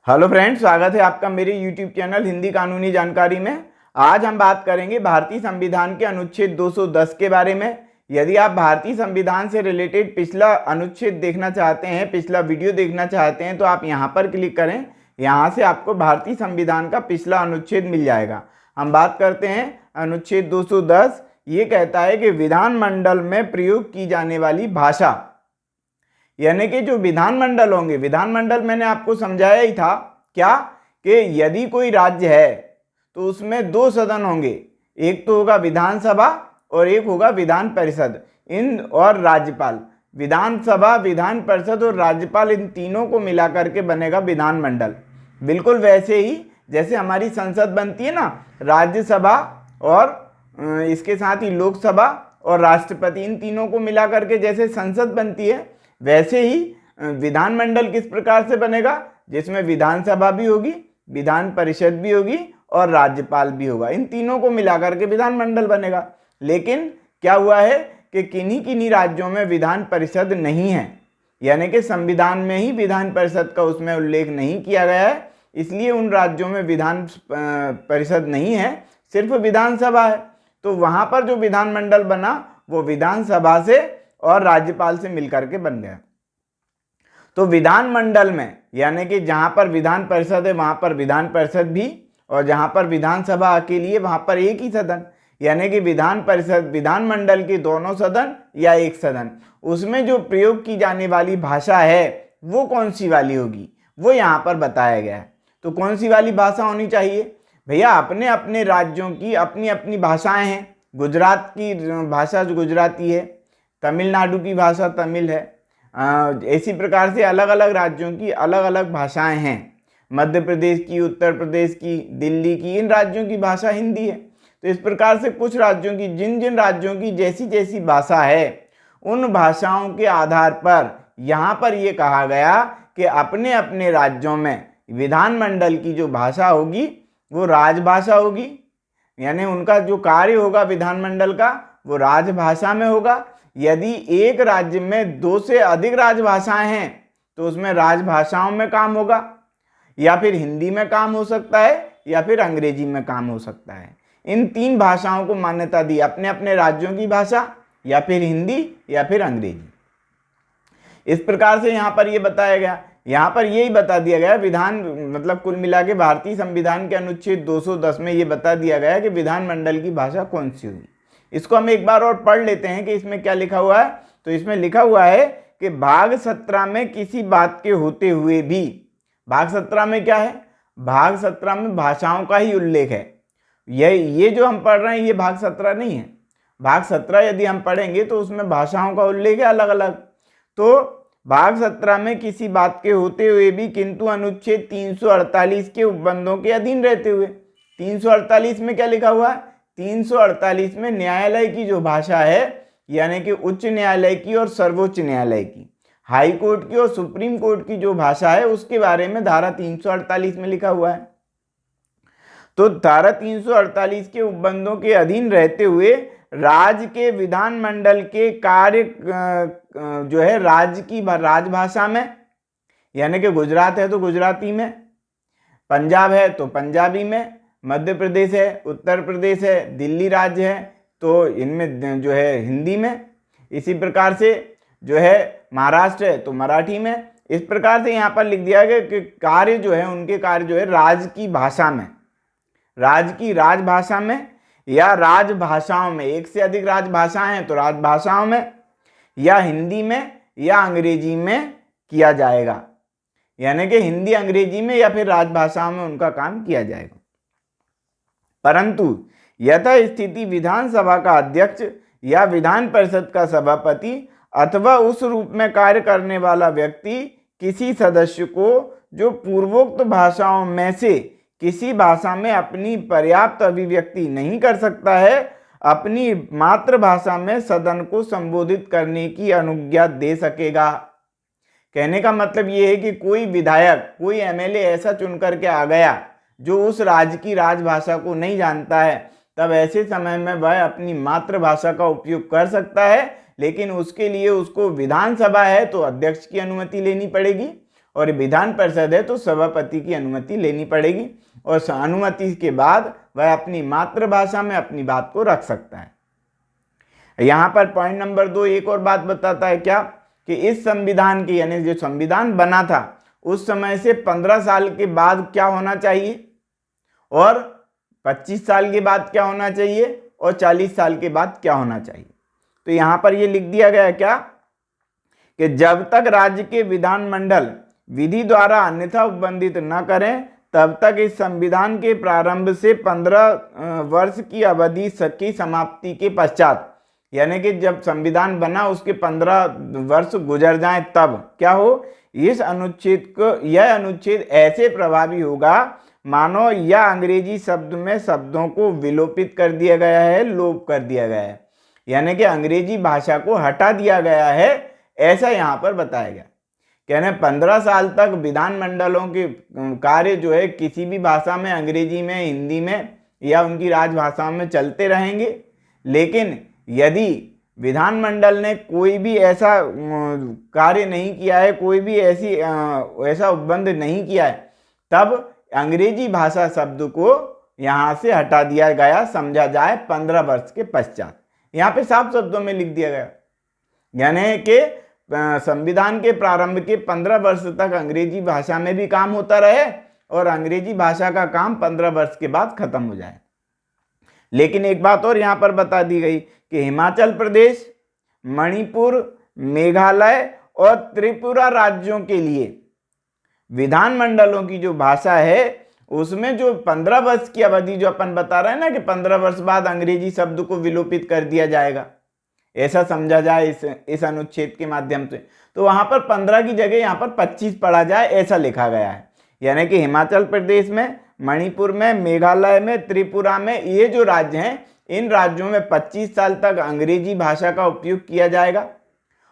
Hello friends, स्वागत है आपका मेरे यूट्यूब चैनल हिंदी कानूनी जानकारी में। आज हम बात करेंगे भारतीय संविधान के अनुच्छेद 210 के बारे में। यदि आप भारतीय संविधान से रिलेटेड पिछला अनुच्छेद देखना चाहते हैं, पिछला वीडियो देखना चाहते हैं, तो आप यहाँ पर क्लिक करें। यहाँ से आपको भारतीय संविधान का पिछला अनुच्छेद मिल जाएगा। हम बात करते हैं अनुच्छेद 210। ये कहता है कि विधानमंडल में प्रयोग की जाने वाली भाषा, यानी कि जो विधानमंडल होंगे, विधानमंडल मैंने आपको समझाया ही था क्या कि यदि कोई राज्य है तो उसमें दो सदन होंगे, एक तो होगा विधानसभा और एक होगा विधान परिषद। इन और राज्यपाल, विधानसभा, विधान परिषद और राज्यपाल, इन तीनों को मिला करके बनेगा विधानमंडल। बिल्कुल वैसे ही जैसे हमारी संसद बनती है ना, राज्यसभा और इसके साथ ही लोकसभा और राष्ट्रपति, इन तीनों को मिला करके जैसे संसद बनती है, वैसे ही विधानमंडल किस प्रकार से बनेगा, जिसमें विधानसभा भी होगी, विधान परिषद भी होगी और राज्यपाल भी होगा। इन तीनों को मिलाकर के विधानमंडल बनेगा। लेकिन क्या हुआ है कि किन्हीं किन्हीं राज्यों में विधान परिषद नहीं है, यानी कि संविधान में ही विधान परिषद का उसमें उल्लेख नहीं किया गया है, इसलिए उन राज्यों में विधान परिषद नहीं है, सिर्फ विधानसभा है। तो वहां पर जो विधानमंडल बना वो विधानसभा से और राज्यपाल से मिलकर के बन गया। तो विधानमंडल में, यानी कि जहां पर विधान परिषद है वहां पर विधान परिषद भी, और जहां पर विधानसभा अकेली है वहां पर एक ही सदन, यानी कि विधान परिषद, विधानमंडल के दोनों सदन या एक सदन, उसमें जो प्रयोग की जाने वाली भाषा है वो कौन सी वाली होगी, वो यहाँ पर बताया गया है। तो कौन सी वाली भाषा होनी चाहिए भैया? अपने अपने राज्यों की अपनी अपनी भाषाएं हैं। गुजरात की भाषा जो गुजराती है, तमिलनाडु की भाषा तमिल है, इसी प्रकार से अलग अलग राज्यों की अलग अलग भाषाएं हैं। मध्य प्रदेश की, उत्तर प्रदेश की, दिल्ली की, इन राज्यों की भाषा हिंदी है। तो इस प्रकार से कुछ राज्यों की, जिन जिन राज्यों की जैसी जैसी भाषा है, उन भाषाओं के आधार पर यहाँ पर ये कहा गया कि अपने अपने राज्यों में विधानमंडल की जो भाषा होगी वो राजभाषा होगी, यानी उनका जो कार्य होगा विधानमंडल का वो राजभाषा में होगा। यदि एक राज्य में दो से अधिक राजभाषाएं हैं तो उसमें राजभाषाओं में काम होगा, या फिर हिंदी में काम हो सकता है या फिर अंग्रेजी में काम हो सकता है। इन तीन भाषाओं को मान्यता दी, अपने अपने राज्यों की भाषा, या फिर हिंदी या फिर अंग्रेजी। इस प्रकार से यहाँ पर ये बताया गया, यहाँ पर यही बता दिया गया विधान, मतलब कुल मिला के भारतीय संविधान के अनुच्छेद 210 में ये बता दिया गया कि विधानमंडल की भाषा कौन सी होगी। इसको हम एक बार और पढ़ लेते हैं कि इसमें क्या लिखा हुआ है। तो इसमें लिखा हुआ है कि भाग 17 में किसी बात के होते हुए भी, भाग 17 में क्या है? भाग 17 में भाषाओं का ही उल्लेख है। ये जो हम पढ़ रहे हैं ये भाग 17 नहीं है। भाग 17 यदि हम पढ़ेंगे तो उसमें भाषाओं का उल्लेख है अलग अलग। तो भाग 17 में किसी बात के होते हुए भी, किंतु अनुच्छेद 348 के उपबंधों के अधीन रहते हुए। 348 में क्या लिखा हुआ है? 348 में न्यायालय की जो भाषा है, यानी कि उच्च न्यायालय की और सर्वोच्च न्यायालय की, हाई कोर्ट की और सुप्रीम कोर्ट की जो भाषा है उसके बारे में धारा 348 में लिखा हुआ है। तो धारा 348 के उपबंधों के अधीन रहते हुए राज्य के विधानमंडल के कार्य जो है राज्य की राजभाषा में, यानी कि गुजरात है तो गुजराती में, पंजाब है तो पंजाबी में, मध्य प्रदेश है, उत्तर प्रदेश है, दिल्ली राज्य है तो इनमें जो है हिंदी में, इसी प्रकार से जो है महाराष्ट्र है तो मराठी में। इस प्रकार से यहाँ पर लिख दिया गया कि कार्य जो है, उनके कार्य जो है राज्य की भाषा में, राज्य की राजभाषा में या राजभाषाओं में, एक से अधिक राजभाषाएं हैं तो राजभाषाओं में, या हिंदी में या अंग्रेजी में किया जाएगा, यानी कि हिंदी अंग्रेजी में या फिर राजभाषाओं में उनका काम किया जाएगा। परंतु यथास्थिति विधानसभा का अध्यक्ष या विधान परिषद का सभापति अथवा उस रूप में कार्य करने वाला व्यक्ति किसी सदस्य को जो पूर्वोक्त भाषाओं में से किसी भाषा में अपनी पर्याप्त अभिव्यक्ति नहीं कर सकता है, अपनी मातृभाषा में सदन को संबोधित करने की अनुज्ञा दे सकेगा। कहने का मतलब ये है कि कोई विधायक, कोई एमएलए ऐसा चुन करके आ गया जो उस राज्य की राजभाषा को नहीं जानता है, तब ऐसे समय में वह अपनी मातृभाषा का उपयोग कर सकता है, लेकिन उसके लिए उसको विधानसभा है तो अध्यक्ष की अनुमति लेनी पड़ेगी और विधान परिषद है तो सभापति की अनुमति लेनी पड़ेगी और अनुमति के बाद वह अपनी मातृभाषा में अपनी बात को रख सकता है। यहाँ पर पॉइंट नंबर 2 एक और बात बताता है क्या, कि इस संविधान की यानी जो संविधान बना था उस समय से 15 साल के बाद क्या होना चाहिए और 25 साल के बाद क्या होना चाहिए और 40 साल के बाद क्या होना चाहिए। तो यहाँ पर ये लिख दिया गया क्या, कि जब तक राज्य के विधानमंडल विधि द्वारा अन्यथा उपबंधित न करें तब तक इस संविधान के प्रारंभ से 15 वर्ष की अवधि की समाप्ति के पश्चात, यानी कि जब संविधान बना उसके 15 वर्ष गुजर जाएं तब क्या हो, इस अनुच्छेद को, यह अनुच्छेद ऐसे प्रभावी होगा मानो यह अंग्रेजी शब्द में शब्दों को विलोपित कर दिया गया है, लोप कर दिया गया है, यानी कि अंग्रेजी भाषा को हटा दिया गया है, ऐसा यहाँ पर बताया गया। कहने 15 साल तक विधानमंडलों के कार्य जो है किसी भी भाषा में, अंग्रेजी में, हिंदी में या उनकी राजभाषा में चलते रहेंगे, लेकिन यदि विधानमंडल ने कोई भी ऐसा कार्य नहीं किया है, कोई भी ऐसा उपबंध नहीं किया है, तब अंग्रेजी भाषा शब्द को यहाँ से हटा दिया गया, समझा जाए 15 वर्ष के पश्चात। यहाँ पे साफ शब्दों में लिख दिया गया, यानी कि संविधान के प्रारंभ के 15 वर्ष तक अंग्रेजी भाषा में भी काम होता रहे और अंग्रेजी भाषा का काम 15 वर्ष के बाद खत्म हो जाए। लेकिन एक बात और यहाँ पर बता दी गई कि हिमाचल प्रदेश, मणिपुर, मेघालय और त्रिपुरा राज्यों के लिए विधानमंडलों की जो भाषा है उसमें जो 15 वर्ष की अवधि जो अपन बता रहे हैं ना, कि 15 वर्ष बाद अंग्रेजी शब्द को विलोपित कर दिया जाएगा, ऐसा समझा जाए इस अनुच्छेद के माध्यम से, तो वहां पर 15 की जगह यहाँ पर 25 पढ़ा जाए, ऐसा लिखा गया है। यानी कि हिमाचल प्रदेश में, मणिपुर में, मेघालय में, त्रिपुरा में, ये जो राज्य हैं इन राज्यों में 25 साल तक अंग्रेजी भाषा का उपयोग किया जाएगा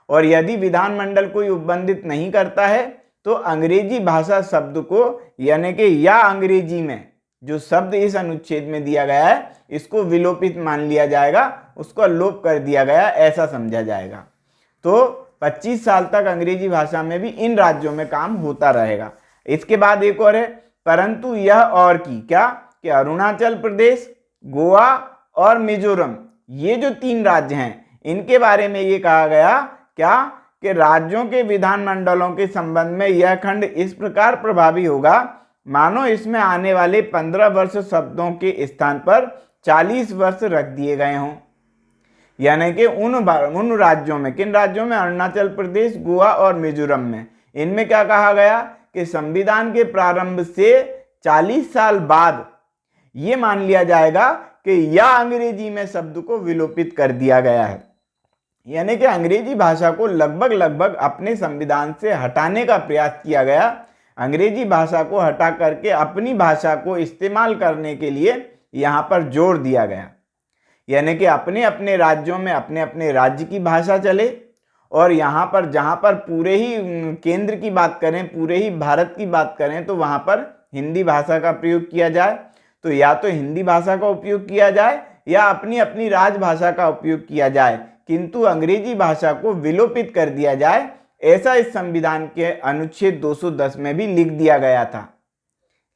और यदि विधानमंडल कोई उपबंधित नहीं करता है तो अंग्रेजी भाषा शब्द को, यानी कि या अंग्रेजी में जो शब्द इस अनुच्छेद में दिया गया है इसको विलोपित मान लिया जाएगा, उसको लोप कर दिया गया, ऐसा समझा जाएगा। तो 25 साल तक अंग्रेजी भाषा में भी इन राज्यों में काम होता रहेगा। इसके बाद एक और है, परंतु यह और की क्या, कि अरुणाचल प्रदेश, गोवा और मिजोरम, ये जो 3 राज्य हैं इनके बारे में ये कहा गया क्या, कि राज्यों के विधानमंडलों के संबंध में यह खंड इस प्रकार प्रभावी होगा मानो इसमें आने वाले 15 वर्ष शब्दों के स्थान पर 40 वर्ष रख दिए गए हों। यानी कि उन राज्यों में, किन राज्यों में, अरुणाचल प्रदेश, गोवा और मिजोरम में, इनमें क्या कहा गया कि संविधान के प्रारंभ से 40 साल बाद ये मान लिया जाएगा कि यह अंग्रेजी में शब्द को विलोपित कर दिया गया है। यानी कि अंग्रेजी भाषा को लगभग अपने संविधान से हटाने का प्रयास किया गया, अंग्रेजी भाषा को हटा करके अपनी भाषा को इस्तेमाल करने के लिए यहाँ पर जोर दिया गया। यानी कि अपने अपने राज्यों में अपने अपने राज्य की भाषा चले और यहाँ पर जहाँ पर पूरे ही केंद्र की बात करें, पूरे ही भारत की बात करें तो वहाँ पर हिंदी भाषा का प्रयोग किया जाए। तो या तो हिंदी भाषा का उपयोग किया जाए या अपनी अपनी राजभाषा का उपयोग किया जाए, किंतु अंग्रेजी भाषा को विलोपित कर दिया जाए, ऐसा इस संविधान के अनुच्छेद 210 में भी लिख दिया गया था।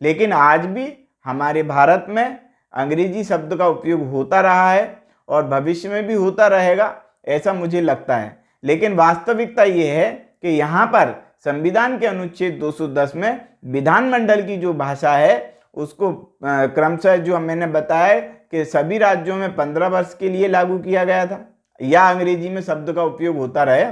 लेकिन आज भी हमारे भारत में अंग्रेजी शब्द का उपयोग होता रहा है और भविष्य में भी होता रहेगा, ऐसा मुझे लगता है। लेकिन वास्तविकता ये है कि यहाँ पर संविधान के अनुच्छेद 210 में विधानमंडल की जो भाषा है उसको क्रमशः जो मैंने बताया कि सभी राज्यों में 15 वर्ष के लिए लागू किया गया था या अंग्रेजी में शब्द का उपयोग होता रहे,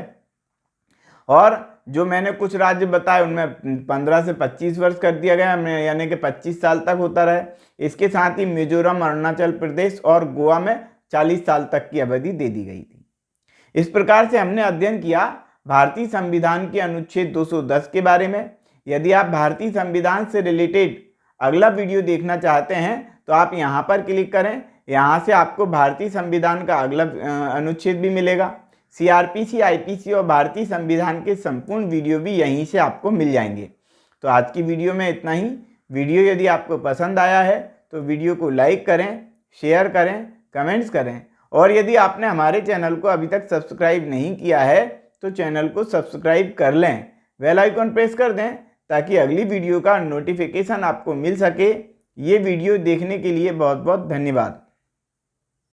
और जो मैंने कुछ राज्य बताए उनमें 15 से 25 वर्ष कर दिया गया, यानी कि 25 साल तक होता रहे। इसके साथ ही मिजोरम, अरुणाचल प्रदेश और गोवा में 40 साल तक की अवधि दे दी गई थी। इस प्रकार से हमने अध्ययन किया भारतीय संविधान के अनुच्छेद 210 के बारे में। यदि आप भारतीय संविधान से रिलेटेड अगला वीडियो देखना चाहते हैं तो आप यहाँ पर क्लिक करें, यहाँ से आपको भारतीय संविधान का अगला अनुच्छेद भी मिलेगा। सीआरपीसी, आईपीसी और भारतीय संविधान के संपूर्ण वीडियो भी यहीं से आपको मिल जाएंगे। तो आज की वीडियो में इतना ही। वीडियो यदि आपको पसंद आया है तो वीडियो को लाइक करें, शेयर करें, कमेंट्स करें, और यदि आपने हमारे चैनल को अभी तक सब्सक्राइब नहीं किया है तो चैनल को सब्सक्राइब कर लें, बेल आइकन प्रेस कर दें ताकि अगली वीडियो का नोटिफिकेशन आपको मिल सके। ये वीडियो देखने के लिए बहुत बहुत धन्यवाद।